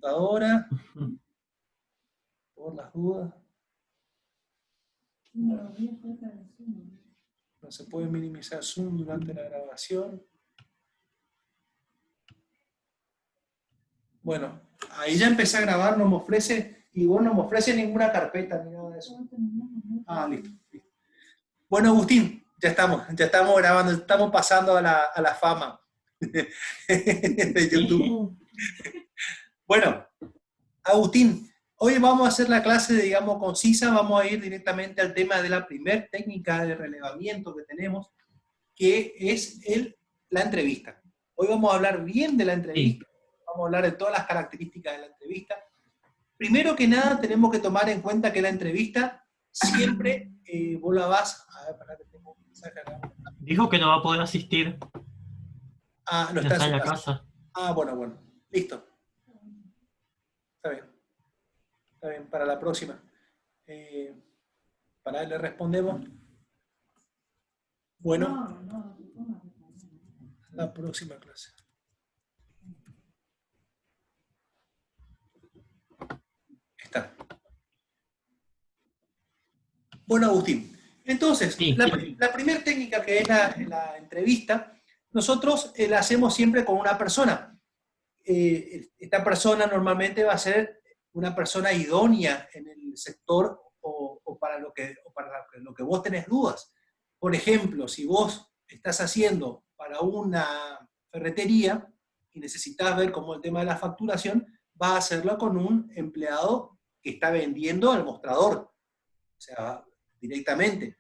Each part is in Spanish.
computadora, por las dudas. No se puede minimizar Zoom durante la grabación. Bueno, ahí ya empecé a grabar, no me ofrece, y vos no me ofrece ninguna carpeta ni nada de eso. Ah, listo. Bueno, Agustín, ya estamos grabando, estamos pasando a la fama de YouTube. Bueno, Agustín, hoy vamos a hacer la clase, digamos, concisa, vamos a ir directamente al tema de la primera técnica de relevamiento que tenemos, que es la entrevista. Hoy vamos a hablar bien de la entrevista, vamos a hablar de todas las características de la entrevista. Primero que nada, tenemos que tomar en cuenta que la entrevista siempre vos la vas... A ver, para que tengo un mensaje acá. Dijo que no va a poder asistir. Ah, no está en su casa. Ah, bueno, listo. Está bien, para la próxima. Para le respondemos. Bueno, la próxima clase. Está. Bueno, Agustín, entonces, la primera técnica que es la entrevista, nosotros la hacemos siempre con una persona. Esta persona normalmente va a ser una persona idónea en el sector o para lo que vos tenés dudas. Por ejemplo, si vos estás haciendo para una ferretería y necesitas ver cómo el tema de la facturación, vas a hacerlo con un empleado que está vendiendo al mostrador. O sea, directamente.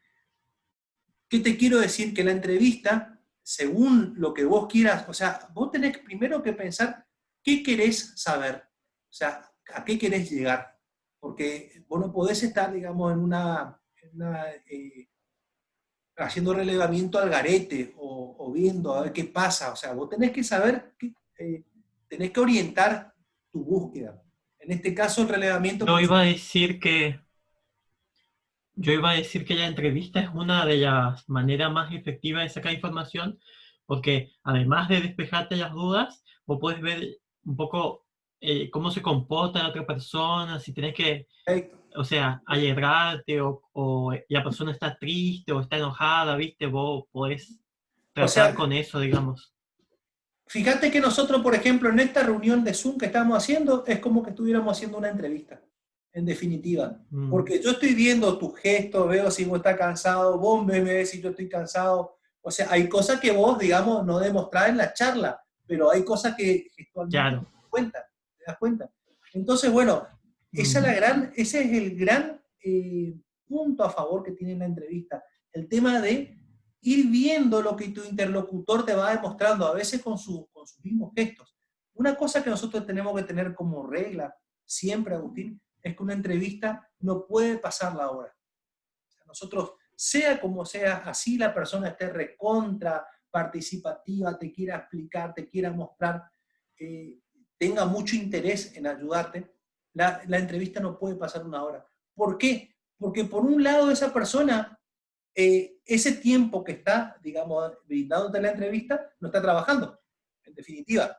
¿Qué te quiero decir? Que la entrevista, según lo que vos quieras, o sea, vos tenés primero que pensar qué querés saber, o sea, a qué querés llegar, porque vos no podés estar, digamos, haciendo relevamiento al garete o viendo a ver qué pasa, o sea, vos tenés que saber, tenés que orientar tu búsqueda. En este caso, el relevamiento... Yo iba a decir que la entrevista es una de las maneras más efectivas de sacar información, porque además de despejarte las dudas, vos puedes ver un poco cómo se comporta la otra persona, si tenés que, o sea, alegrarte o la persona está triste o está enojada, ¿viste? Vos podés tratar con eso, digamos. Fíjate que nosotros, por ejemplo, en esta reunión de Zoom que estamos haciendo, es como que estuviéramos haciendo una entrevista, en definitiva. Porque yo estoy viendo tus gestos, veo si vos estás cansado, vos me ves si yo estoy cansado. O sea, hay cosas que vos, digamos, no demostrás en la charla, pero hay cosas que gestualmente te das cuenta. Entonces, bueno, ese es el gran punto a favor que tiene la entrevista. El tema de ir viendo lo que tu interlocutor te va demostrando, a veces con sus mismos gestos. Una cosa que nosotros tenemos que tener como regla, siempre, Agustín, es que una entrevista no puede pasar la hora. O sea, nosotros, sea como sea, así la persona esté recontra participativa, te quiera explicar, te quiera mostrar, tenga mucho interés en ayudarte, la entrevista no puede pasar una hora. ¿Por qué? Porque por un lado esa persona ese tiempo que está, digamos, brindándote la entrevista, no está trabajando. En definitiva,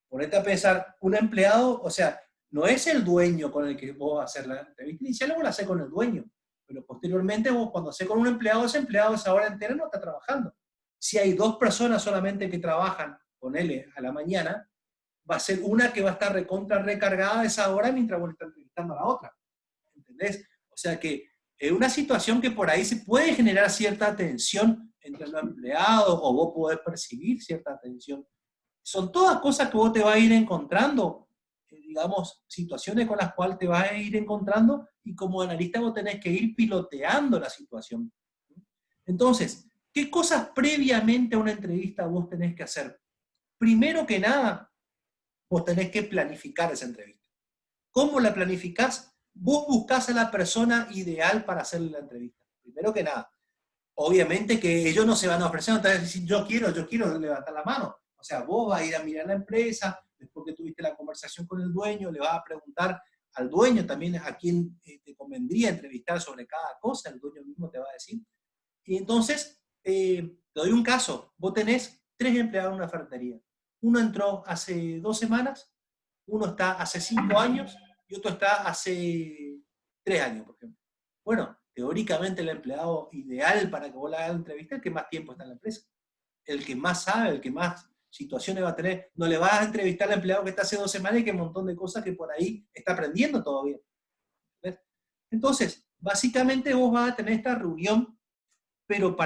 ponete a pensar, un empleado, o sea, no es el dueño con el que vos vas a hacer la entrevista inicial, vos la haces con el dueño, pero posteriormente vos cuando haces con un empleado, ese empleado esa hora entera no está trabajando. Si hay dos personas solamente que trabajan con él a la mañana, va a ser una que va a estar recargada esa hora mientras vos estás entrevistando a la otra. ¿Entendés? O sea que es una situación que por ahí se puede generar cierta tensión entre los empleados o vos podés percibir cierta tensión. Son todas cosas que vos te vas a ir encontrando, digamos, situaciones con las cuales te vas a ir encontrando y como analista vos tenés que ir piloteando la situación. Entonces, ¿qué cosas previamente a una entrevista vos tenés que hacer? Primero que nada, vos tenés que planificar esa entrevista. ¿Cómo la planificás? Vos buscás a la persona ideal para hacerle la entrevista. Primero que nada. Obviamente que ellos no se van a ofrecer, no te van a decir yo quiero levantar la mano. O sea, vos vas a ir a mirar la empresa, después que tuviste la conversación con el dueño, le vas a preguntar al dueño también a quién te convendría entrevistar sobre cada cosa, el dueño mismo te va a decir. Y entonces, te doy un caso. Vos tenés 3 empleados en una ferretería. Uno entró hace 2 semanas, Uno está hace 5 años y otro está hace 3 años, por ejemplo. Bueno, teóricamente el empleado ideal para que vos le hagas la entrevista es el que más tiempo está en la empresa. El que más sabe, el que más situaciones va a tener. No le vas a entrevistar al empleado que está hace 2 semanas y que hay un montón de cosas que por ahí está aprendiendo todavía. ¿Ves? Entonces, básicamente vos vas a tener esta reunión, pero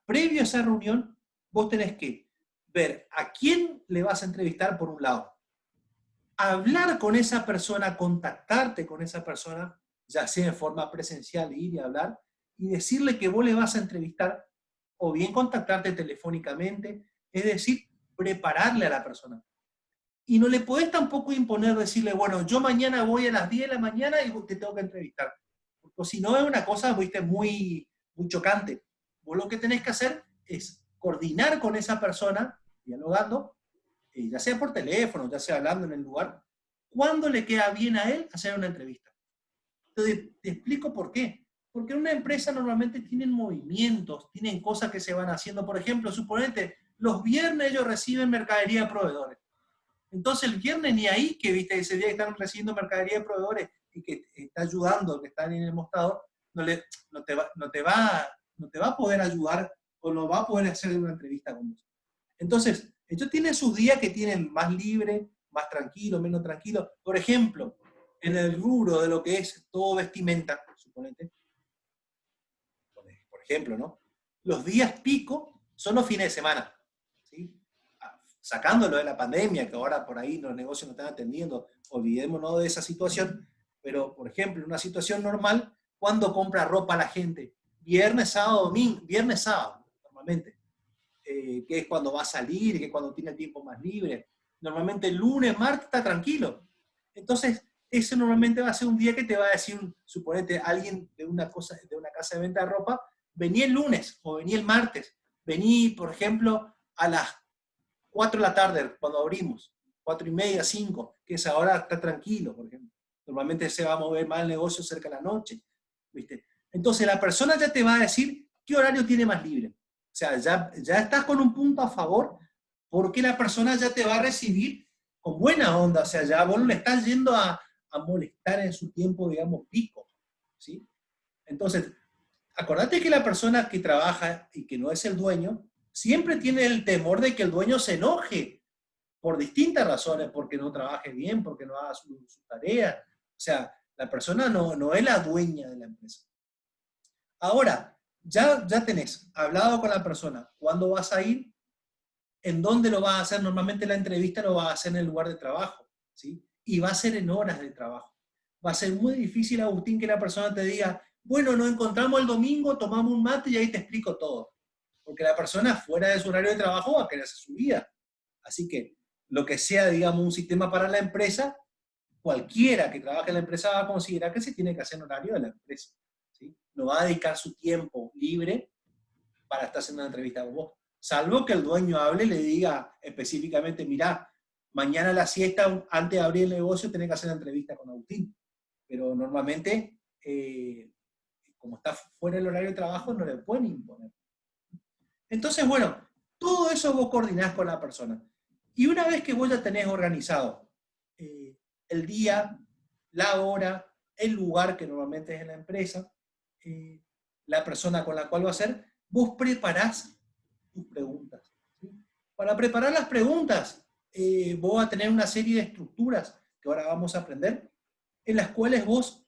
previo a esa reunión, vos tenés que ver a quién le vas a entrevistar por un lado. Hablar con esa persona, contactarte con esa persona, ya sea en forma presencial, ir y hablar, y decirle que vos le vas a entrevistar, o bien contactarte telefónicamente, es decir, prepararle a la persona. Y no le podés tampoco imponer, decirle, bueno, yo mañana voy a las 10 de la mañana y te tengo que entrevistar. Porque si no es una cosa, viste, muy chocante. Vos lo que tenés que hacer es coordinar con esa persona, dialogando, ya sea por teléfono, ya sea hablando en el lugar, cuándo le queda bien a él hacer una entrevista. Entonces, te explico por qué. Porque en una empresa normalmente tienen movimientos, tienen cosas que se van haciendo. Por ejemplo, suponete, los viernes ellos reciben mercadería de proveedores. Entonces el viernes ni ahí, que viste ese día que están recibiendo mercadería de proveedores y que está ayudando, que están en el mostrador, no te va a poder ayudar o no va a poder hacer una entrevista con vos. Entonces, ellos tienen sus días que tienen más libre, más tranquilo, menos tranquilo. Por ejemplo, en el rubro de lo que es todo vestimenta, suponete, por ejemplo, ¿no? Los días pico son los fines de semana, ¿sí? Sacándolo de la pandemia, que ahora por ahí los negocios no están atendiendo, olvidémonos de esa situación, pero por ejemplo, en una situación normal, ¿cuándo compra ropa la gente? Viernes, sábado, domingo, viernes, sábado, normalmente, que es cuando va a salir, que es cuando tiene el tiempo más libre. Normalmente el lunes, martes está tranquilo. Entonces, ese normalmente va a ser un día que te va a decir, suponete, alguien de una casa de venta de ropa, vení el lunes o vení el martes, vení, por ejemplo, a las 4 de la tarde, cuando abrimos, 4 y media, 5, que esa hora está tranquilo, por ejemplo. Normalmente se va a mover más el negocio cerca de la noche, ¿viste? Entonces la persona ya te va a decir qué horario tiene más libre. O sea, ya estás con un punto a favor porque la persona ya te va a recibir con buena onda. O sea, ya vos no le estás yendo a molestar en su tiempo, digamos, pico, ¿sí? Entonces, acordate que la persona que trabaja y que no es el dueño, siempre tiene el temor de que el dueño se enoje por distintas razones, porque no trabaje bien, porque no haga su tarea. O sea, la persona no es la dueña de la empresa. Ahora, ya tenés hablado con la persona, ¿cuándo vas a ir? ¿En dónde lo vas a hacer? Normalmente la entrevista lo vas a hacer en el lugar de trabajo, ¿sí? Y va a ser en horas de trabajo. Va a ser muy difícil, Agustín, que la persona te diga, bueno, nos encontramos el domingo, tomamos un mate y ahí te explico todo. Porque la persona fuera de su horario de trabajo va a querer hacer su vida. Así que lo que sea, digamos, un sistema para la empresa, cualquiera que trabaje en la empresa va a considerar que se tiene que hacer en horario de la empresa, ¿sí? No va a dedicar su tiempo libre para estar haciendo una entrevista con vos. Salvo que el dueño hable y le diga específicamente, mirá, mañana a la siesta, antes de abrir el negocio, tenés que hacer una entrevista con Agustín. Pero normalmente, como está fuera del horario de trabajo, no le pueden imponer. Entonces, bueno, todo eso vos coordinás con la persona. Y una vez que vos ya tenés organizado el día, la hora, el lugar que normalmente es en la empresa, la persona con la cual va a ser, vos preparás tus preguntas, ¿sí? Para preparar las preguntas, vos vas a tener una serie de estructuras que ahora vamos a aprender, en las cuales vos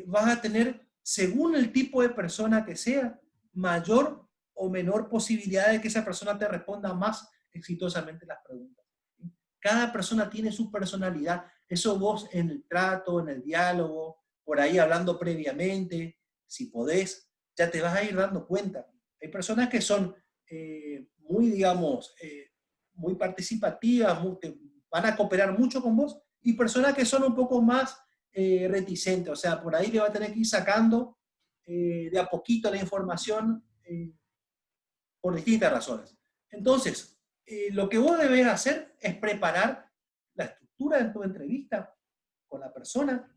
vas a tener, según el tipo de persona que sea, mayor o menor posibilidad de que esa persona te responda más exitosamente las preguntas. Cada persona tiene su personalidad. Eso vos en el trato, en el diálogo, por ahí hablando previamente, si podés, ya te vas a ir dando cuenta. Hay personas que son muy, digamos, muy participativas, van a cooperar mucho con vos, y personas que son un poco más reticentes. O sea, por ahí le va a tener que ir sacando de a poquito la información por distintas razones. Entonces, lo que vos debes hacer es preparar la estructura de tu entrevista con la persona,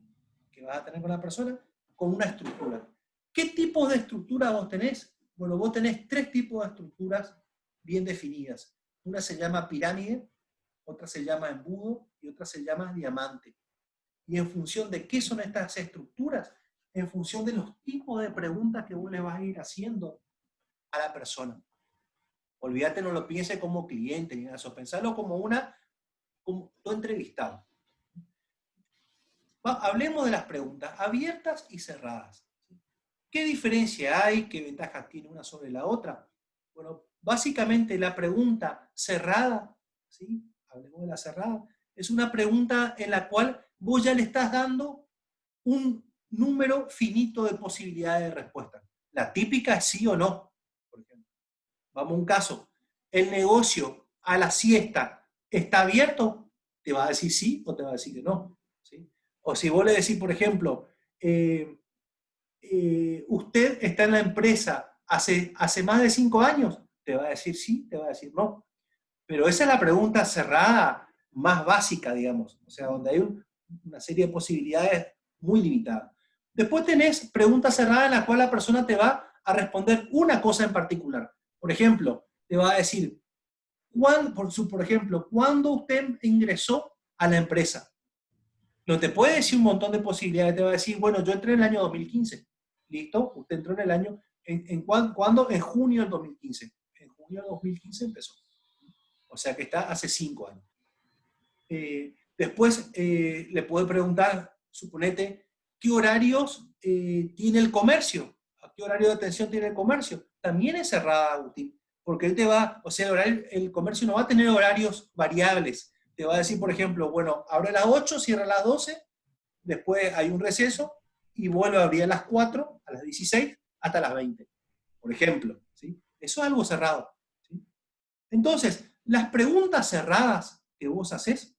que vas a tener con la persona, con una estructura. ¿Qué tipo de estructura vos tenés? Bueno, vos tenés 3 tipos de estructuras bien definidas. Una se llama pirámide, otra se llama embudo y otra se llama diamante. Y en función de qué son estas estructuras, en función de los tipos de preguntas que vos le vas a ir haciendo a la persona. Olvídate, no lo piense como cliente ni nada de eso, pensalo como como tu entrevistado. Hablemos de las preguntas abiertas y cerradas. ¿Qué diferencia hay? ¿Qué ventajas tiene una sobre la otra? Bueno, básicamente la pregunta cerrada, ¿sí? Hablemos de la cerrada, es una pregunta en la cual vos ya le estás dando un número finito de posibilidades de respuesta. La típica es sí o no, por ejemplo. Vamos a un caso. ¿El negocio a la siesta está abierto? Te va a decir sí o te va a decir que no. ¿Sí? O si vos le decís, por ejemplo, usted está en la empresa hace más de 5 años, te va a decir sí, te va a decir no. Pero esa es la pregunta cerrada más básica, digamos. O sea, donde hay una serie de posibilidades muy limitadas. Después tenés preguntas cerradas en las cuales la persona te va a responder una cosa en particular. Por ejemplo, te va a decir, por ejemplo, ¿cuándo usted ingresó a la empresa? No te puede decir un montón de posibilidades, te va a decir, bueno, yo entré en el año 2015. ¿Listo? Usted entró en el año, ¿cuándo? En junio del 2015. En junio del 2015 empezó. O sea que está hace 5 años. Después le puede preguntar, suponete, ¿qué horarios tiene el comercio? ¿A qué horario de atención tiene el comercio? También es cerrada, Agustín, porque él te va, o sea, el comercio no va a tener horarios variables. Te va a decir, por ejemplo, bueno, abre a las 8, cierra a las 12, después hay un receso y vuelve a abrir a las 4, a las 16, hasta las 20, por ejemplo. ¿Sí? Eso es algo cerrado. ¿Sí? Entonces, las preguntas cerradas que vos haces,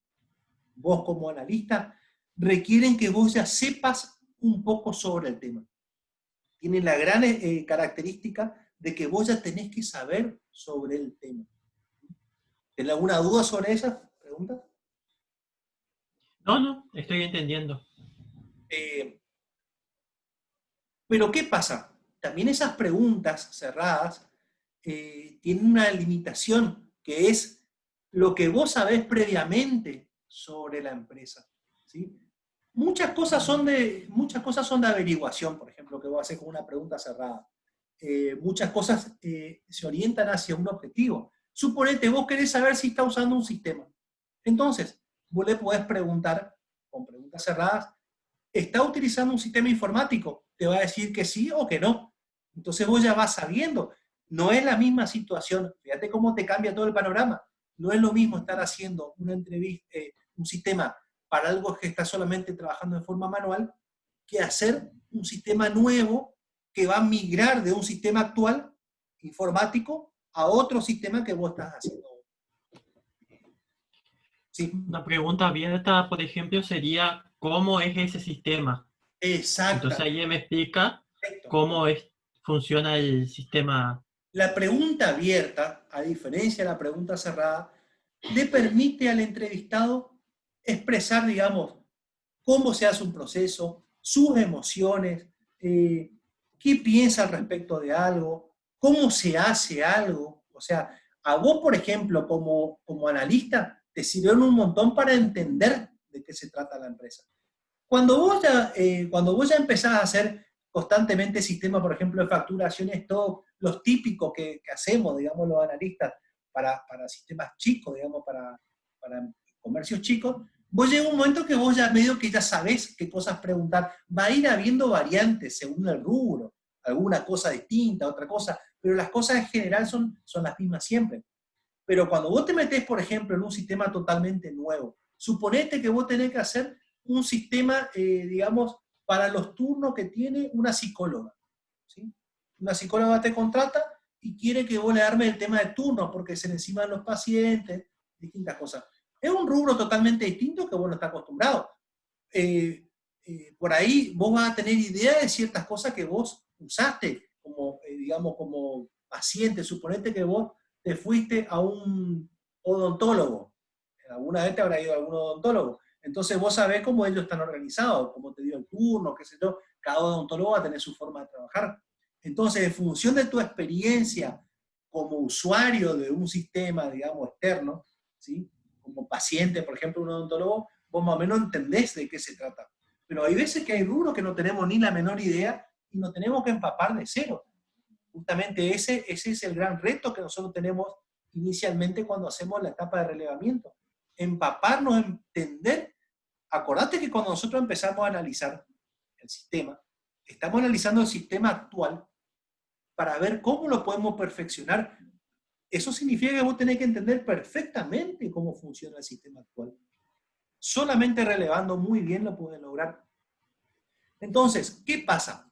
vos como analista, requieren que vos ya sepas un poco sobre el tema. Tienen la gran característica de que vos ya tenés que saber sobre el tema. ¿Tenés alguna duda sobre esas preguntas? No, no, estoy entendiendo. Pero ¿qué pasa? También esas preguntas cerradas tienen una limitación, que es lo que vos sabés previamente sobre la empresa. ¿Sí? Muchas cosas son de averiguación, por ejemplo, que vos haces con una pregunta cerrada. Muchas cosas se orientan hacia un objetivo. Suponete, vos querés saber si está usando un sistema. Entonces, vos le podés preguntar, con preguntas cerradas, ¿está utilizando un sistema informático? Te va a decir que sí o que no. Entonces vos ya vas sabiendo. No es la misma situación. Fíjate cómo te cambia todo el panorama. No es lo mismo estar haciendo una entrevista, un sistema para algo que está solamente trabajando de forma manual, que hacer un sistema nuevo que va a migrar de un sistema actual informático a otro sistema que vos estás haciendo. Sí. Una pregunta abierta, por ejemplo, sería ¿cómo es ese sistema? Entonces Exactamente. ahí me explica cómo funciona el sistema. La pregunta abierta, a diferencia de la pregunta cerrada, le permite al entrevistado expresar, digamos, cómo se hace un proceso, sus emociones, qué piensa al respecto de algo, cómo se hace algo. O sea, a vos, por ejemplo, como analista, te sirvieron un montón para entender de qué se trata la empresa. Cuando vos ya empezás a hacer constantemente sistemas, por ejemplo, de facturaciones, todos los típicos que hacemos, digamos, los analistas para sistemas chicos, digamos, para comercios chicos, vos llega un momento que vos ya medio que ya sabés qué cosas preguntar. Va a ir habiendo variantes según el rubro, alguna cosa distinta, otra cosa, pero las cosas en general son las mismas siempre. Pero cuando vos te metés, por ejemplo, en un sistema totalmente nuevo, suponete que vos tenés que hacer un sistema, digamos, para los turnos que tiene una psicóloga. ¿Sí? Una psicóloga te contrata y quiere que vos le armes el tema de turnos porque se le enciman los pacientes, distintas cosas. Es un rubro totalmente distinto que vos no estás acostumbrado. Por ahí vos vas a tener idea de ciertas cosas que vos usaste como, digamos, como paciente. Suponete que vos te fuiste a un odontólogo. Alguna vez te habrá ido a algún odontólogo. Entonces vos sabés cómo ellos están organizados, cómo te dio el turno, qué sé yo. Cada odontólogo va a tener su forma de trabajar. Entonces, en función de tu experiencia como usuario de un sistema, digamos, externo, ¿sí? como paciente, por ejemplo, un odontólogo, vos más o menos entendés de qué se trata. Pero hay veces que hay rubros que no tenemos ni la menor idea y nos tenemos que empapar de cero. Justamente ese es el gran reto que nosotros tenemos inicialmente cuando hacemos la etapa de relevamiento. Empaparnos, entender. Acordate que cuando nosotros empezamos a analizar el sistema, estamos analizando el sistema actual para ver cómo lo podemos perfeccionar. Eso significa que vos tenés que entender perfectamente cómo funciona el sistema actual. Solamente relevando muy bien lo pueden lograr. Entonces, ¿qué pasa?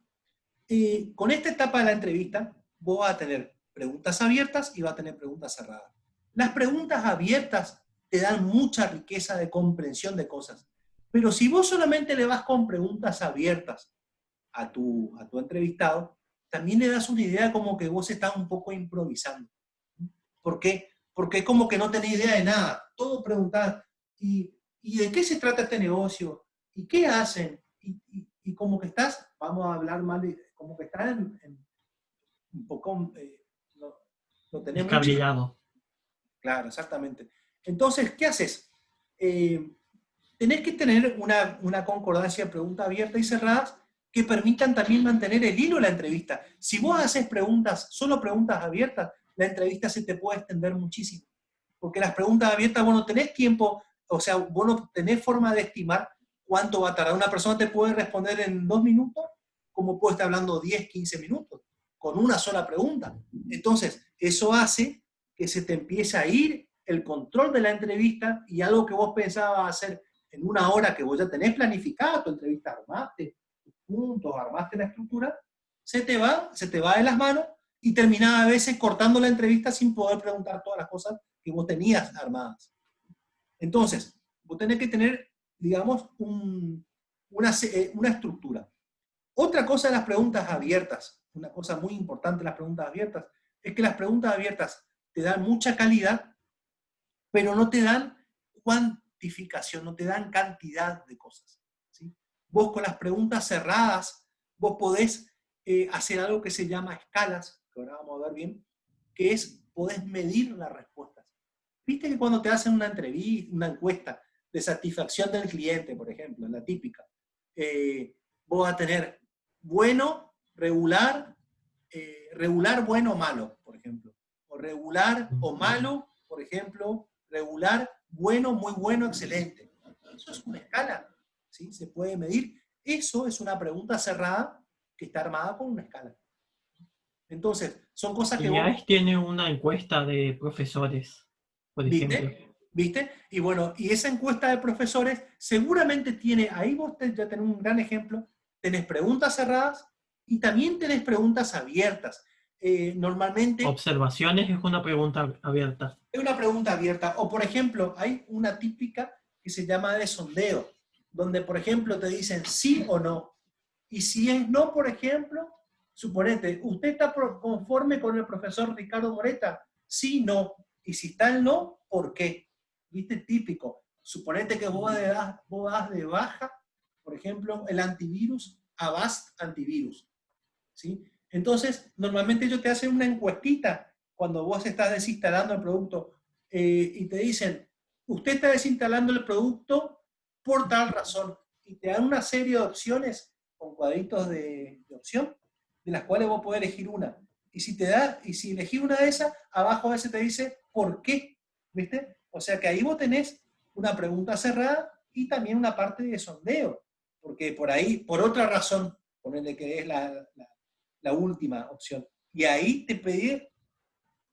Con esta etapa de la entrevista, vos vas a tener preguntas abiertas y vas a tener preguntas cerradas. Las preguntas abiertas te dan mucha riqueza de comprensión de cosas. Pero si vos solamente le vas con preguntas abiertas a tu entrevistado, también le das una idea como que vos estás un poco improvisando. ¿Por qué? Porque como que no tenés idea de nada. Todo preguntás, ¿y de qué se trata este negocio? ¿Y qué hacen? Y como que estás, vamos a hablar mal, como que estás en un poco, no tenés mucha. Descabellado. Claro, exactamente. Entonces, ¿qué haces? Tenés que tener una concordancia de preguntas abiertas y cerradas que permitan también mantener el hilo de la entrevista. Si vos haces preguntas, solo preguntas abiertas, la entrevista se te puede extender muchísimo. Porque las preguntas abiertas, vos no tenés tiempo, o sea, vos no tenés forma de estimar cuánto va a tardar. Una persona te puede responder en 2 minutos, como puede estar hablando 10, 15 minutos, con una sola pregunta. Entonces, eso hace que se te empiece a ir el control de la entrevista y algo que vos pensabas hacer en una hora que vos ya tenés planificada tu entrevista, armaste tus puntos, armaste la estructura, se te va de las manos y terminás a veces cortando la entrevista sin poder preguntar todas las cosas que vos tenías armadas. Entonces, vos tenés que tener, digamos, una estructura. Otra cosa de las preguntas abiertas, una cosa muy importante de las preguntas abiertas, es que las preguntas abiertas te dan mucha calidad, pero no te dan cuantificación, no te dan cantidad de cosas. ¿Sí? Vos con las preguntas cerradas, vos podés hacer algo que se llama escalas, que ahora vamos a ver bien, que es, podés medir las respuestas. Viste que cuando te hacen una entrevista, una encuesta de satisfacción del cliente, por ejemplo, la típica, vos vas a tener bueno, regular, regular, bueno, malo, por ejemplo. O regular o malo, por ejemplo, regular, bueno, muy bueno, excelente. Eso es una escala, ¿sí? Se puede medir. Eso es una pregunta cerrada que está armada con una escala. Entonces, son cosas que vos... IAES tiene una encuesta de profesores, por ejemplo. ¿Viste? Y bueno, y esa encuesta de profesores seguramente tiene, ahí vos ya tenés un gran ejemplo, tenés preguntas cerradas y también tenés preguntas abiertas. Normalmente... Observaciones es una pregunta abierta. Es una pregunta abierta. O por ejemplo, hay una típica que se llama de sondeo, donde por ejemplo te dicen sí o no. Y si es no, por ejemplo, suponete, ¿usted está conforme con el profesor Ricardo Moreta? Sí, no. Y si está el no, ¿por qué? ¿Viste? Típico. Suponete que vos das de baja, por ejemplo, el antivirus a Avast Antivirus. ¿Sí? Entonces, normalmente ellos te hacen una encuestita cuando vos estás desinstalando el producto y te dicen, usted está desinstalando el producto por tal razón. Y te dan una serie de opciones con cuadritos de opción, de las cuales vos podés elegir una. Y si elegís una de esas, abajo a veces te dice ¿por qué? ¿Viste? O sea que ahí vos tenés una pregunta cerrada y también una parte de sondeo. Porque por ahí, por otra razón, ponerle que es la última opción. Y ahí te pedí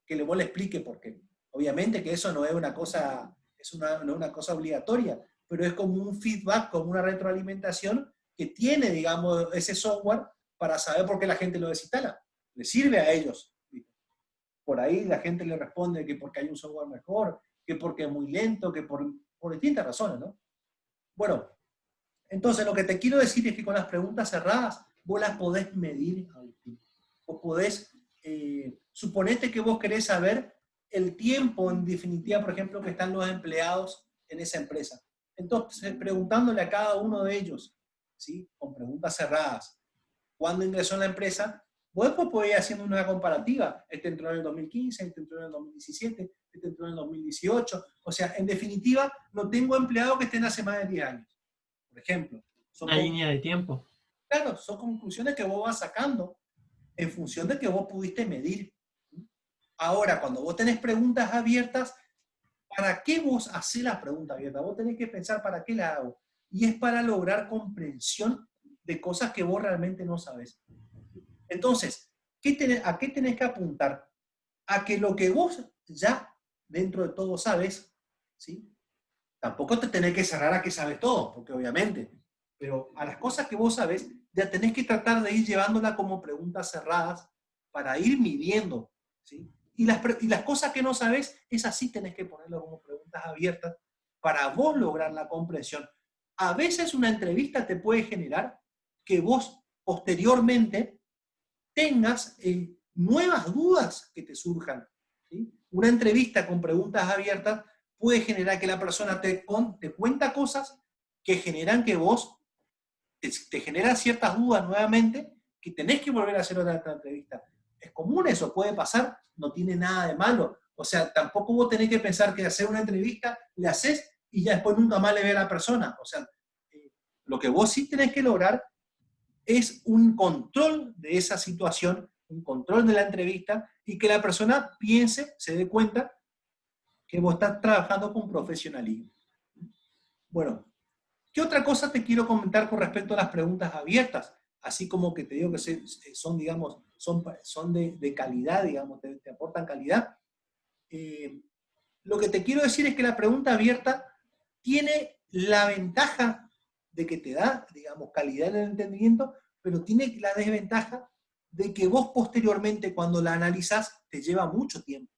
que vos le explique por qué. Obviamente que eso no es una cosa, no es una cosa obligatoria, pero es como un feedback, como una retroalimentación que tiene, digamos, ese software para saber por qué la gente lo desinstala. Le sirve a ellos. Por ahí la gente le responde que porque hay un software mejor, que porque es muy lento, que por distintas razones, ¿no? Bueno, entonces lo que te quiero decir es que con las preguntas cerradas vos las podés medir, Agustín. Vos podés, suponete que vos querés saber el tiempo, en definitiva, por ejemplo, que están los empleados en esa empresa. Entonces, preguntándole a cada uno de ellos, ¿sí? Con preguntas cerradas, ¿cuándo ingresó en la empresa? Vos después podés ir haciendo una comparativa. Este entró en el 2015, este entró en el 2017, este entró en el 2018. O sea, en definitiva, no tengo empleados que estén hace más de 10 años. Por ejemplo. Una línea de tiempo. Claro, son conclusiones que vos vas sacando en función de que vos pudiste medir. Ahora, cuando vos tenés preguntas abiertas, ¿para qué vos hacés las preguntas abiertas? Vos tenés que pensar para qué las hago. Y es para lograr comprensión de cosas que vos realmente no sabés. Entonces, ¿a qué tenés que apuntar? A que lo que vos ya dentro de todo sabes, ¿sí? Tampoco te tenés que cerrar a que sabes todo, porque obviamente, pero a las cosas que vos sabes, ya tenés que tratar de ir llevándola como preguntas cerradas para ir midiendo, ¿sí? Y las cosas que no sabes, esas sí tenés que ponerlo como preguntas abiertas para vos lograr la comprensión. A veces una entrevista te puede generar que vos posteriormente tengas nuevas dudas que te surjan, ¿sí? Una entrevista con preguntas abiertas puede generar que la persona te cuenta cosas que generan que vos te generan ciertas dudas nuevamente, que tenés que volver a hacer otra entrevista. Es común eso, puede pasar, no tiene nada de malo. O sea, tampoco vos tenés que pensar que hacer una entrevista, le haces y ya después nunca más le ve a la persona. O sea, lo que vos sí tenés que lograr es un control de esa situación, un control de la entrevista y que la persona piense, se dé cuenta que vos estás trabajando con profesionalismo. Bueno, ¿qué otra cosa te quiero comentar con respecto a las preguntas abiertas? Así como que te digo que son, digamos, son de calidad, digamos, te aportan calidad. Lo que te quiero decir es que la pregunta abierta tiene la ventaja de que te da, digamos, calidad en el entendimiento, pero tiene la desventaja de que vos posteriormente, cuando la analizás, te lleva mucho tiempo.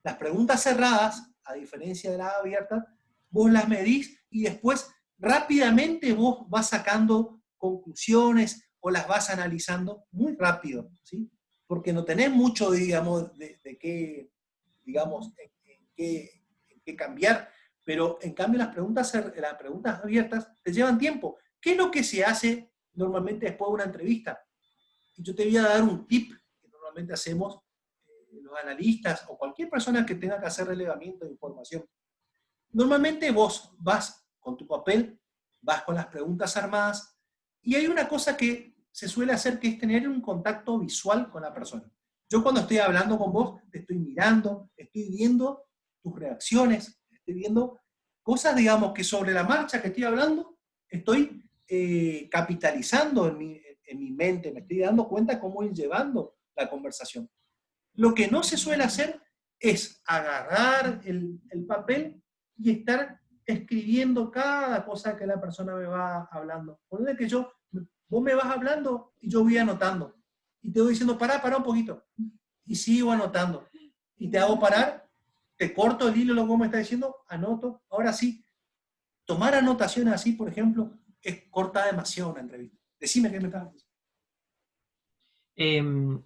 Las preguntas cerradas, a diferencia de las abiertas, vos las medís y después rápidamente vos vas sacando conclusiones o las vas analizando muy rápido, ¿sí? Porque no tenés mucho, digamos, de qué, digamos, en qué cambiar, pero en cambio las preguntas abiertas te llevan tiempo. ¿Qué es lo que se hace normalmente después de una entrevista? Y yo te voy a dar un tip que normalmente hacemos los analistas o cualquier persona que tenga que hacer relevamiento de información. Normalmente vos vas con tu papel, vas con las preguntas armadas y hay una cosa que se suele hacer que es tener un contacto visual con la persona. Yo cuando estoy hablando con vos, te estoy mirando, estoy viendo tus reacciones, estoy viendo cosas, digamos, que sobre la marcha que estoy hablando, estoy capitalizando en mi mente, me estoy dando cuenta cómo ir llevando la conversación. Lo que no se suele hacer es agarrar el papel y estar escribiendo cada cosa que la persona me va hablando. Ponle que vos me vas hablando y yo voy anotando. Y te voy diciendo, pará un poquito. Y sigo anotando. Y te hago parar, te corto el hilo, lo que vos me estás diciendo, anoto. Ahora sí, tomar anotaciones así, por ejemplo, corta demasiado una entrevista. Decime qué me estás diciendo.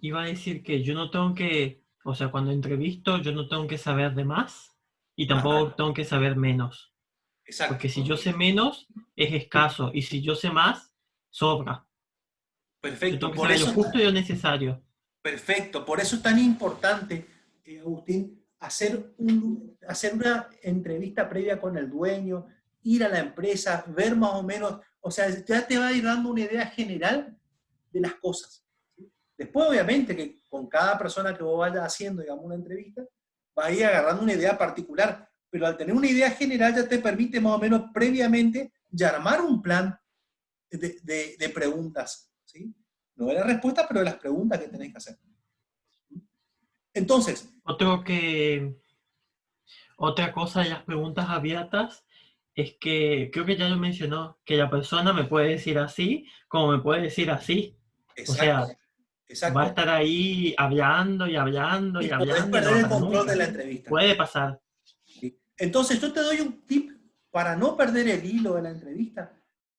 Iba a decir que yo no tengo que, o sea, cuando entrevisto, yo no tengo que saber de más y tampoco tengo que saber menos. Exacto. Porque si yo sé menos, es escaso. Y si yo sé más, sobra. Perfecto. Yo tengo que saber lo justo y lo necesario. Perfecto. Por eso es tan importante, Agustín, hacer una entrevista previa con el dueño, ir a la empresa, ver más o menos, o sea, ya te va a ir dando una idea general de las cosas. ¿Sí? Después, obviamente, que con cada persona que vos vayas haciendo, digamos, una entrevista, vas a ir agarrando una idea particular, pero al tener una idea general ya te permite más o menos previamente ya armar un plan de preguntas, ¿sí? No de la respuesta, pero de las preguntas que tenés que hacer. Entonces, Otra cosa de las preguntas abiertas es que creo que ya lo mencionó, que la persona me puede decir así, como me puede decir así. O sea, exacto. va a estar ahí hablando y hablando y Y podés hablando y no perder va a el parar control de nunca. la entrevista. Puede pasar. ¿Sí? Entonces, yo te doy un tip para no perder el hilo de la entrevista.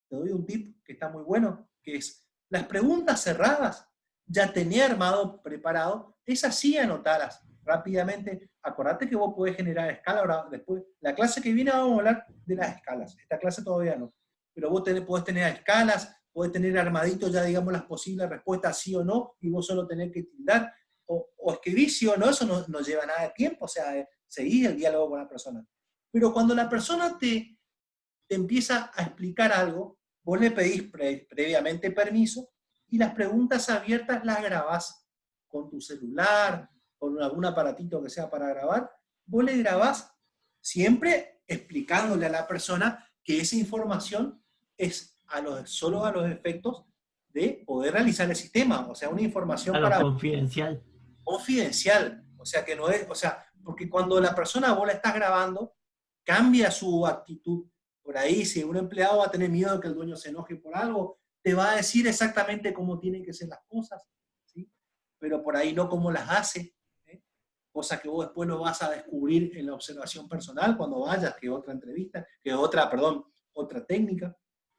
Te doy un tip que está muy bueno, que es las preguntas cerradas, ya tenía armado, preparado, esas sí anotarlas rápidamente. Acordate que vos podés generar escala. Ahora, después, la clase que viene vamos a hablar de las escalas. Esta clase todavía no. Pero vos podés tener escalas, puede tener armadito ya, digamos, las posibles respuestas sí o no, y vos solo tenés que tildar, o escribir sí o no, eso no lleva nada de tiempo, o sea, seguir el diálogo con la persona. Pero cuando la persona te empieza a explicar algo, vos le pedís previamente permiso, y las preguntas abiertas las grabás con tu celular, con algún aparatito que sea para grabar, vos le grabás siempre explicándole a la persona que esa información es solo a los efectos de poder realizar el sistema, o sea, una información A lo para confidencial. confidencial, o sea, que no es, o sea, porque cuando la persona vos la estás grabando, cambia su actitud. Por ahí, si un empleado va a tener miedo de que el dueño se enoje por algo, te va a decir exactamente cómo tienen que ser las cosas, ¿sí? Pero por ahí no cómo las hace, ¿eh? Cosa que vos después lo vas a descubrir en la observación personal cuando vayas, que otra entrevista, que otra, perdón, otra técnica.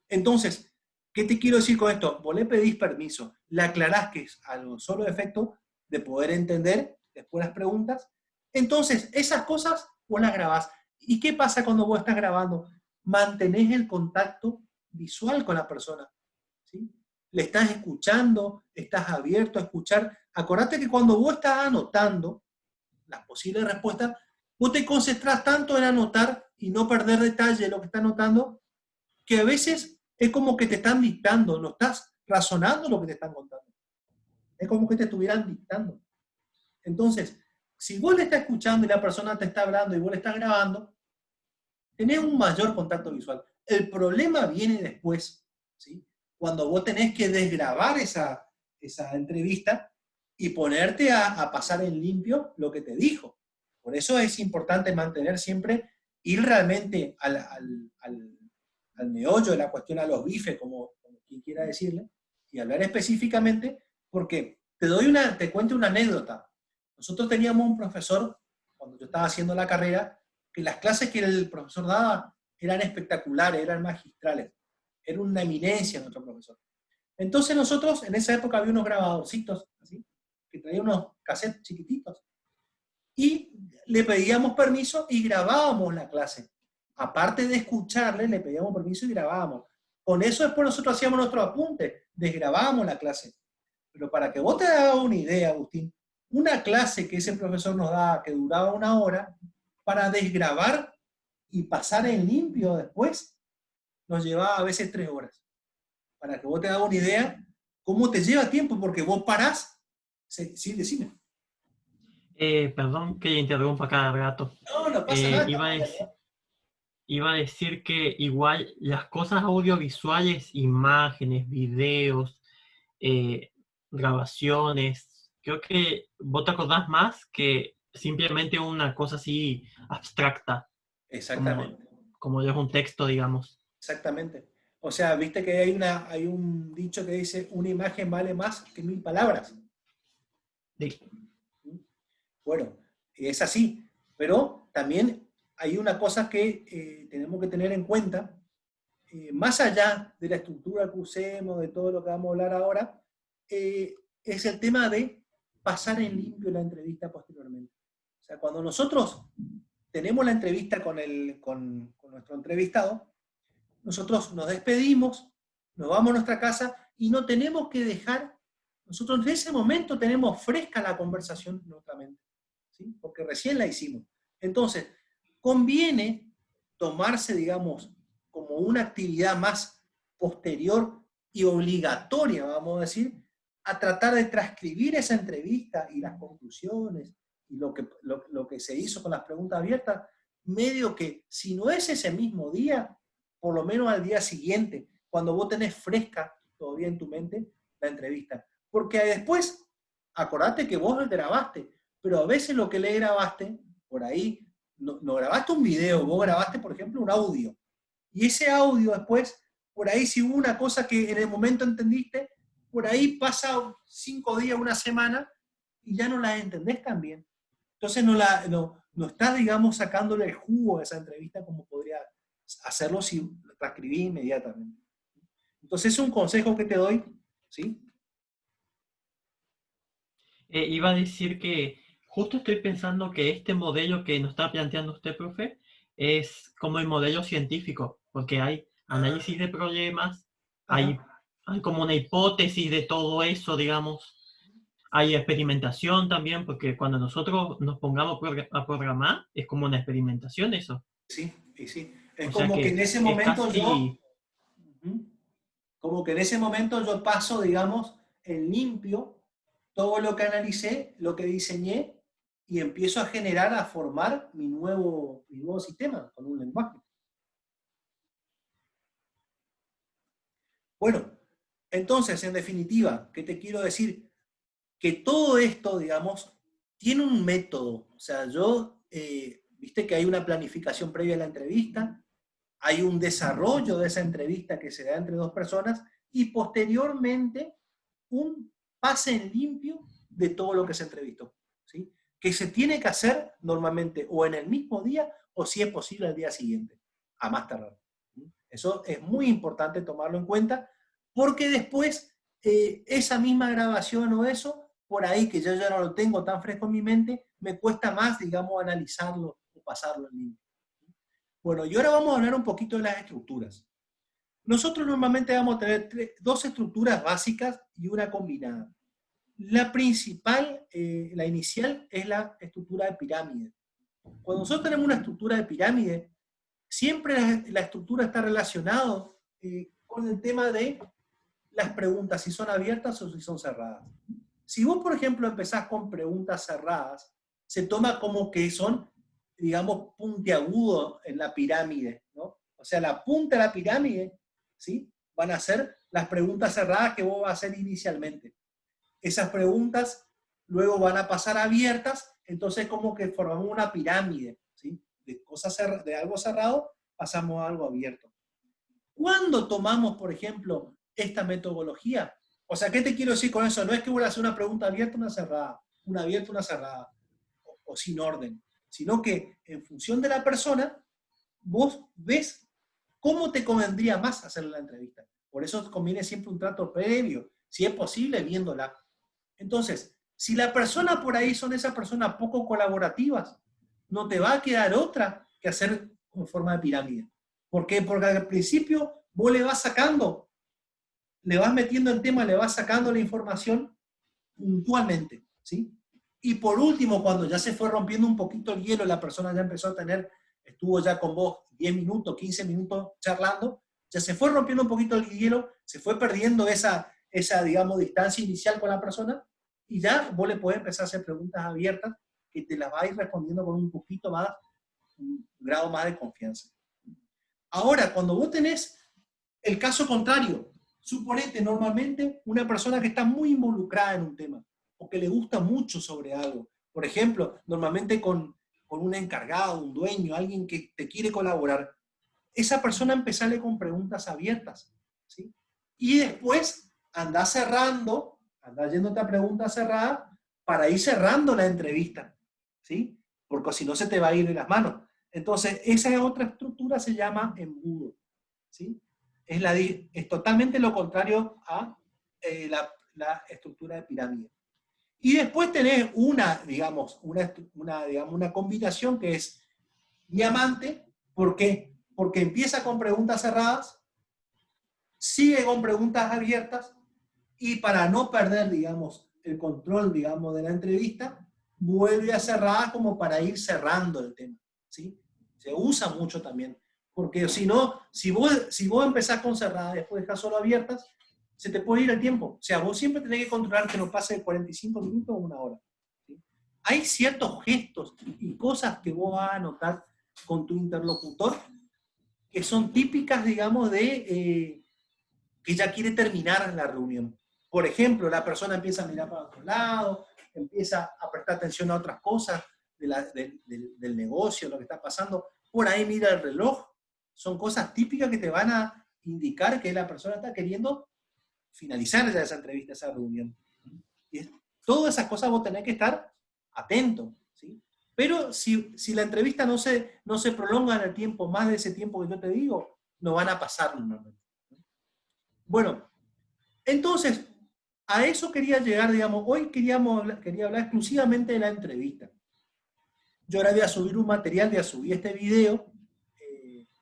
Entonces, ¿qué te quiero decir con esto? Vos le pedís permiso, le aclarás que es a los solo efecto de poder entender después las preguntas. Entonces, esas cosas vos las grabás. ¿Y qué pasa cuando vos estás grabando? Mantenés el contacto visual con la persona, ¿sí? Le estás escuchando, estás abierto a escuchar. Acordate que cuando vos estás anotando las posibles respuestas, vos te concentrás tanto en anotar y no perder detalle de lo que estás anotando, que a veces es como que te están dictando, no estás razonando lo que te están contando. Es como que te estuvieran dictando. Entonces, si vos le estás escuchando y la persona te está hablando y vos le estás grabando, tenés un mayor contacto visual. El problema viene después, ¿sí? Cuando vos tenés que desgrabar esa entrevista y ponerte a pasar en limpio lo que te dijo. Por eso es importante mantener siempre, ir realmente al meollo de la cuestión, a los bifes, como quien quiera decirle, y hablar específicamente, porque te cuento una anécdota. Nosotros teníamos un profesor, cuando yo estaba haciendo la carrera, que las clases que el profesor daba eran espectaculares, eran magistrales. Era una eminencia nuestro profesor. Entonces nosotros, en esa época había unos grabadorcitos, así, que traían unos cassettes chiquititos, y le pedíamos permiso y grabábamos la clase. Aparte de escucharle, le pedíamos permiso y grabábamos. Con eso después nosotros hacíamos nuestro apunte, desgrabábamos la clase. Pero para que vos te hagas una idea, Agustín, una clase que ese profesor nos daba, que duraba 1 hora, para desgrabar y pasar en limpio después, nos llevaba a veces 3 horas. Para que vos te hagas una idea, cómo te lleva tiempo, porque vos parás. Sí, decime. Perdón que interrumpa cada rato. No, no pasa nada. Iba a decir que igual las cosas audiovisuales, imágenes, videos, eh, grabaciones, creo que vos te acordás más que simplemente una cosa así abstracta, como, Exactamente, como es un texto, digamos. exactamente. O sea, viste que hay un dicho que dice, una imagen vale más que 1000 palabras. Sí. Bueno, es así, pero también hay una cosa que tenemos que tener en cuenta, más allá de la estructura que usemos, de todo lo que vamos a hablar ahora, es el tema de pasar en limpio la entrevista posteriormente. O sea, cuando nosotros tenemos la entrevista con nuestro entrevistado, nosotros nos despedimos, nos vamos a nuestra casa y no tenemos que dejar, nosotros en ese momento tenemos fresca la conversación en nuestra mente, ¿sí? Porque recién la hicimos. Entonces, conviene tomarse, digamos, como una actividad más posterior y obligatoria, vamos a decir, a tratar de transcribir esa entrevista y las conclusiones y lo que se hizo con las preguntas abiertas, medio que, si no es ese mismo día, por lo menos al día siguiente, cuando vos tenés fresca todavía en tu mente la entrevista. Porque después, acordate que vos grabaste, pero a veces lo que le grabaste, por ahí, no grabaste un video, vos grabaste, por ejemplo, un audio. Y ese audio después, por ahí si hubo una cosa que en el momento entendiste, por ahí pasa 5 días, una semana, y ya no la entendés tan bien. Entonces no estás, digamos, sacándole el jugo a esa entrevista como podría hacerlo si transcribí inmediatamente. Entonces es un consejo que te doy, ¿sí? Iba a decir que justo estoy pensando que este modelo que nos está planteando usted, profe, es como el modelo científico, porque hay Ah, análisis de problemas, hay ajá. hay como una hipótesis de todo eso, digamos. Hay experimentación también, porque cuando nosotros nos pongamos a programar, es como una experimentación eso. Sí, y sí. Es O sea como que en que ese es momento yo, casi, ujú, como que en ese momento yo paso, digamos, en limpio todo lo que analicé, lo que diseñé, y empiezo a generar, a formar mi nuevo sistema con un lenguaje. Bueno, entonces, en definitiva, ¿qué te quiero decir? Que todo esto, digamos, tiene un método. O sea, viste que hay una planificación previa a la entrevista, hay un desarrollo de esa entrevista que se da entre dos personas y posteriormente un pase en limpio de todo lo que se entrevistó, ¿sí? Que se tiene que hacer normalmente o en el mismo día o si es posible al día siguiente, a más tardar. Eso es muy importante tomarlo en cuenta porque después esa misma grabación o eso, por ahí que yo ya no lo tengo tan fresco en mi mente, me cuesta más, digamos, analizarlo o pasarlo en limpio. Bueno, y ahora vamos a hablar un poquito de las estructuras. Nosotros normalmente vamos a tener dos estructuras básicas y una combinada. La principal, la inicial, es la estructura de pirámide. Cuando nosotros tenemos una estructura de pirámide, siempre la estructura está relacionada con el tema de las preguntas, si son abiertas o si son cerradas. Si vos, por ejemplo, empezás con preguntas cerradas, se toma como que son, digamos, puntiagudos en la pirámide, ¿no? O sea, la punta de la pirámide, ¿sí? Van a ser las preguntas cerradas que vos vas a hacer inicialmente. Esas preguntas luego van a pasar abiertas, entonces como que formamos una pirámide, ¿sí? De algo cerrado pasamos a algo abierto. ¿Cuándo tomamos, por ejemplo, esta metodología? O sea, ¿qué te quiero decir con eso? No es que voy a hacer una pregunta abierta, una cerrada, una abierta, una cerrada, o sin orden, sino que en función de la persona, vos ves cómo te convendría más hacer la entrevista. Por eso conviene siempre un trato previo, si es posible, viéndola. Entonces, si la persona por ahí son esas personas poco colaborativas, no te va a quedar otra que hacer en forma de pirámide. ¿Por qué? Porque al principio vos le vas sacando, le vas metiendo en tema, le vas sacando la información puntualmente, ¿sí? Y por último, cuando ya se fue rompiendo un poquito el hielo, la persona ya empezó a tener, estuvo ya con vos 10 minutos, 15 minutos charlando, ya se fue rompiendo un poquito el hielo, se fue perdiendo esa digamos, distancia inicial con la persona, y ya vos le podés empezar a hacer preguntas abiertas que te las va a ir respondiendo con un poquito más, un grado más de confianza. Ahora, cuando vos tenés el caso contrario, suponete normalmente una persona que está muy involucrada en un tema o que le gusta mucho sobre algo. Por ejemplo, normalmente con un encargado, un dueño, alguien que te quiere colaborar. Esa persona empezale con preguntas abiertas, ¿sí? Y después anda cerrando, anda yéndote a preguntas cerradas para ir cerrando la entrevista, ¿sí? Porque si no se te va a ir de las manos. Entonces, esa otra estructura se llama embudo, ¿sí? Es totalmente lo contrario a la estructura de pirámide. Y después tenés digamos, una combinación que es diamante. ¿Por qué? Porque empieza con preguntas cerradas, sigue con preguntas abiertas, y para no perder, digamos, el control, digamos, de la entrevista, vuelve a cerrar como para ir cerrando el tema, ¿sí? Se usa mucho también, porque si no, si vos empezás con cerradas y después dejás solo abiertas, se te puede ir el tiempo. O sea, vos siempre tenés que controlar que no pase de 45 minutos o una hora, ¿sí? Hay ciertos gestos y cosas que vos vas a notar con tu interlocutor que son típicas, digamos, de que ya quiere terminar la reunión. Por ejemplo, la persona empieza a mirar para otro lado, empieza a prestar atención a otras cosas del negocio, lo que está pasando. Por ahí mira el reloj. Son cosas típicas que te van a indicar que la persona está queriendo finalizar ya esa entrevista, esa reunión. Y todas esas cosas vos tenés que estar atento, ¿sí? Pero si la entrevista no se prolonga en el tiempo, más de ese tiempo que yo te digo, no van a pasar normalmente. Bueno, entonces, a eso quería llegar, digamos, hoy quería hablar exclusivamente de la entrevista. Yo ahora voy a subir un material, voy a subir este video,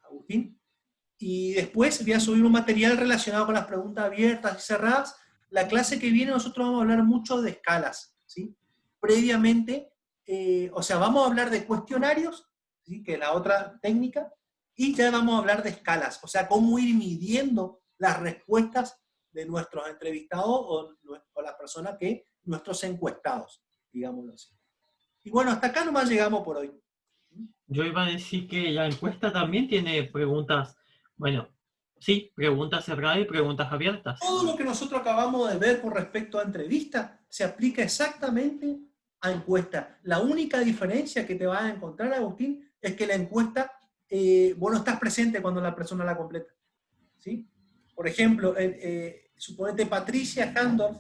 Agustín, y después voy a subir un material relacionado con las preguntas abiertas y cerradas. La clase que viene nosotros vamos a hablar mucho de escalas, ¿sí? Previamente, o sea, vamos a hablar de cuestionarios, ¿sí? Que es la otra técnica, y ya vamos a hablar de escalas, o sea, cómo ir midiendo las respuestas de nuestros entrevistados o las personas que, nuestros encuestados, digámoslo así. Y bueno, hasta acá nomás llegamos por hoy. Yo iba a decir que la encuesta también tiene preguntas, bueno, sí, preguntas cerradas y preguntas abiertas. Todo lo que nosotros acabamos de ver con respecto a entrevistas se aplica exactamente a encuestas. La única diferencia que te vas a encontrar, Agustín, es que la encuesta, vos no estás presente cuando la persona la completa, ¿sí? Por ejemplo, suponete Patricia Handorf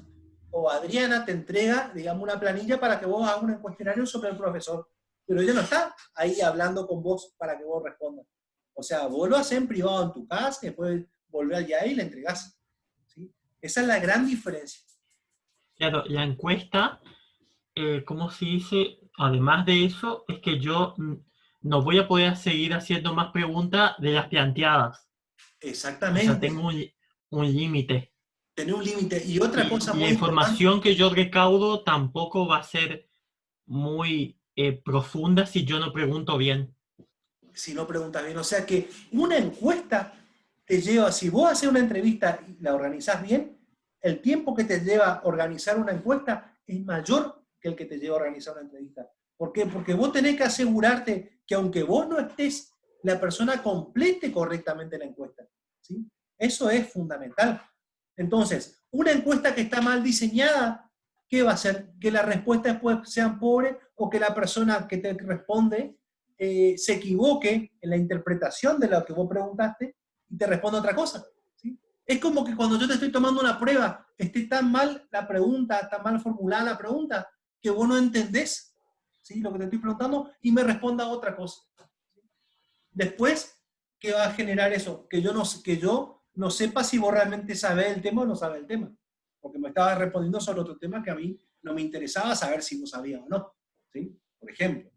o Adriana te entrega, digamos, una planilla para que vos hagas un cuestionario sobre el profesor, pero ella no está ahí hablando con vos para que vos respondas. O sea, vos lo haces en privado en tu casa, y después volvés allá y le entregás, ¿sí? Esa es la gran diferencia. Claro, la encuesta, ¿cómo se dice? Además de eso, es que yo no voy a poder seguir haciendo más preguntas de las planteadas. O sea, Exactamente. tengo un límite. Tener un límite. Y otra cosa Y la muy importante, información que yo recaudo tampoco va a ser muy profunda si yo no pregunto bien. si no preguntas bien, o sea que una encuesta te lleva, si vos haces una entrevista y la organizás bien, el tiempo que te lleva organizar una encuesta es mayor que el que te lleva a organizar una entrevista. ¿Por qué? Porque vos tenés que asegurarte que aunque vos no estés, la persona complete correctamente la encuesta, ¿sí? Eso es fundamental. Entonces, una encuesta que está mal diseñada, ¿qué va a hacer? Que las respuestas después sean pobres o que la persona que te responde se equivoque en la interpretación de lo que vos preguntaste y te responda otra cosa, ¿sí? Es como que cuando yo te estoy tomando una prueba, esté tan mal la pregunta, tan mal formulada la pregunta, que vos no entendés, ¿sí? Lo que te estoy preguntando y me responda otra cosa. Después, ¿qué va a generar eso? Que yo no sepa si vos realmente sabés el tema o no sabés el tema. Porque me estabas respondiendo sobre otro tema que a mí no me interesaba saber si vos sabías o no, ¿sí? Por ejemplo.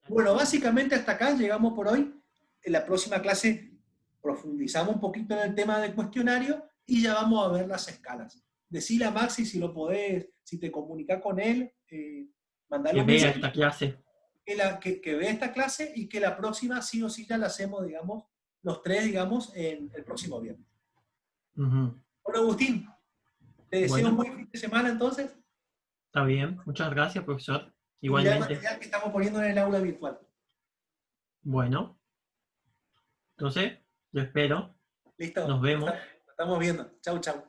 Bueno, básicamente hasta acá llegamos por hoy. En la próxima clase profundizamos un poquito en el tema del cuestionario y ya vamos a ver las escalas. Decile a Maxi si lo podés, si te comunicas con él, mandale Que un vea mensaje, esta clase. que vea esta clase y que la próxima sí o sí ya la hacemos, digamos, los tres, digamos, en el próximo viernes. Ujú. Bueno, Agustín, te deseo un Bueno, buen fin de semana entonces está bien. Muchas gracias, profesor. y mira el Igualmente. material que estamos poniendo en el aula virtual. Bueno, entonces, yo espero. ¿Listo? Nos vemos. Nos estamos viendo. Chau, chau.